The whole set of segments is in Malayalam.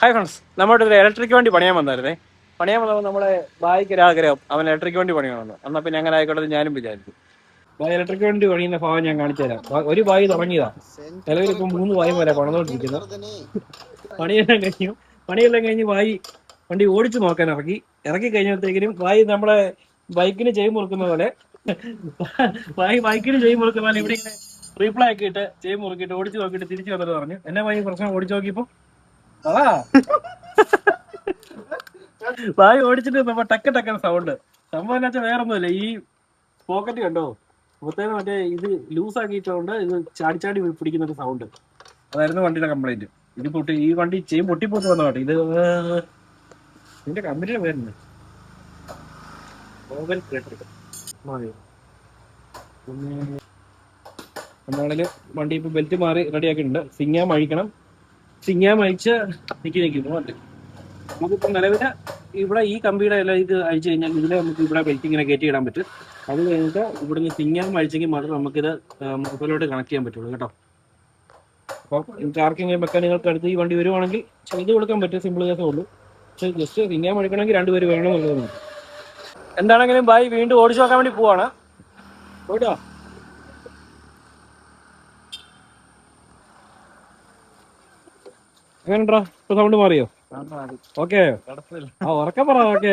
ഹായ് ഫ്രണ്ട്സ്, നമ്മുടെ ഒരു ഇലക്ട്രിക് വണ്ടി പണിയാൻ വന്നായിരുന്നേ. പണിയാൻ വന്നപ്പോൾ നമ്മുടെ ബായിക്ക് ഒരു ആഗ്രഹം, അവൻ ഇലക്ട്രിക് വണ്ടി പണിയണമെന്ന്. എന്നാൽ പിന്നെ അങ്ങനെ ആയിക്കോട്ടെ ഞാനും വിചാരിച്ചു. ബായ് ഇലക്ട്രിക് വണ്ടി പണിയുന്ന ഭാഗം ഞാൻ കാണിച്ചു തരാം. ഒരു ബായി തുടങ്ങിയതാ, നിലവിലിപ്പോൾ 3 ബായി വരെ പണിതുകൊണ്ടിരിക്കുന്നു. പണിയെല്ലാം കഴിഞ്ഞ് ബായി വണ്ടി ഓടിച്ചു നോക്കാൻ ഇറക്കി കഴിഞ്ഞപ്പോഴത്തേക്കിനും ബായി നമ്മളെ ബൈക്കിന് ചെയിൻ മുറുക്കുന്ന പോലെ ബൈക്കിന് ചെയിൻ മുറുക്കുന്ന പോലെ ഇവിടെ ഇങ്ങനെ റീപ്ലൈ ആക്കിയിട്ട് ചെയിൻ മുറുക്കിയിട്ട് ഓടിച്ചു നോക്കിയിട്ട് തിരിച്ചു വന്നിട്ട് പറഞ്ഞു, എന്നെ ബായി പ്രശ്നം ഓടിച്ചു നോക്കിയപ്പോ വായി ഓടിച്ചിട്ട് നമ്മ ടക്ക ടക്ക സൗണ്ട്. സംഭവം എന്ന് വെച്ചാൽ വേറെ ഒന്നുമില്ല, ഈ പോക്കറ്റ് കണ്ടോ മൊത്തം മറ്റേ ഇത് ലൂസ് ആക്കിയിട്ടുണ്ട്, ഇത് ചാടി ചാടി പിടിക്കുന്ന ഒരു സൗണ്ട്. അതായിരുന്നു വണ്ടിയുടെ കംപ്ലൈന്റ്. ഇത് പൊട്ടി, ഈ വണ്ടി ചെയിൻ പൊട്ടിപ്പോട്ട് വന്ന കേട്ടോ. ഇത് ഇതിന്റെ കമ്പനിയുടെ പേരുണ്ട് നമ്മളാണെങ്കില് വണ്ടി ഇപ്പൊ ബെൽറ്റ് മാറി റെഡിയാക്കിയിട്ടുണ്ട്. സിങ്ങാം അഴിക്കണം. സിങ്ങാം അഴിച്ച് നിൽക്കുന്നു വണ്ടി. നമുക്കിപ്പോ നിലവില് ഇവിടെ ഈ കമ്പിയുടെ എല്ലാം ഇത് അഴിച്ചു കഴിഞ്ഞാൽ ഇതിൽ നമുക്ക് ഇവിടെ ബെൽറ്റ് ഇങ്ങനെ കയറ്റി ഇടാൻ പറ്റും. അത് കഴിഞ്ഞിട്ട് ഇവിടുന്ന് സിങ്ങാം അഴിച്ചെങ്കിൽ മാത്രം നമുക്കിത് മൊബൈലോട്ട് കണക്ട് ചെയ്യാൻ പറ്റുള്ളൂ കേട്ടോ. അപ്പോൾ നിങ്ങൾക്ക് ആർക്കെങ്കിലും മെക്കാനികൾക്ക് അടുത്ത് ഈ വണ്ടി വരുവാണെങ്കിൽ ചെയ്ത് കൊടുക്കാൻ പറ്റും, സിമ്പിൾ കേസേ ഉള്ളൂ. പക്ഷേ ജസ്റ്റ് സിങ്ങാം അഴിക്കണമെങ്കിൽ 2 പേര് വേണം എന്നുള്ളതാണ്. എന്താണെങ്കിലും ബായി വീണ്ടും ഓടിച്ചു നോക്കാൻ വേണ്ടി പോവാണ്. പോയിട്ടോ എങ്ങനെയുണ്ടോ? ഇപ്പൊ സൗണ്ട് മാറിയോ? ഓക്കെ, ഉറക്കം പറ. ഓക്കെ.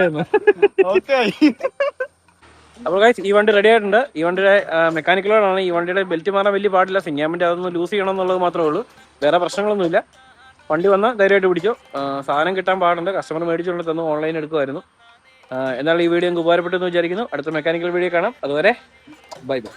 അപ്പോൾ ഗൈസ്, ഈ വണ്ടി റെഡി ആയിട്ടുണ്ട്. ഈ വണ്ടിയുടെ മെക്കാനിക്കലോടാണ്. ഈ വണ്ടിയുടെ ബെൽറ്റ് മാറാൻ വലിയ പാടില്ല. സിങ്ങാമിൻ്റെ അതൊന്ന് ലൂസ് ചെയ്യണം എന്നുള്ളത് മാത്രമേ ഉള്ളൂ. വേറെ പ്രശ്നങ്ങളൊന്നുമില്ല. വണ്ടി വന്നാൽ ധൈര്യമായിട്ട് പിടിച്ചോ. സാധനം കിട്ടാൻ പാടുണ്ട്. കസ്റ്റമർ മേടിച്ചുകൊണ്ട് തന്നു, ഓൺലൈൻ എടുക്കുമായിരുന്നു. എന്നാൽ ഈ വീഡിയോ നിങ്ങൾക്ക് ഉപകാരപ്പെട്ടെന്ന് വിചാരിക്കുന്നു. അടുത്ത മെക്കാനിക്കൽ വീഡിയോ കാണാം. അതുവരെ ബൈ ബൈ.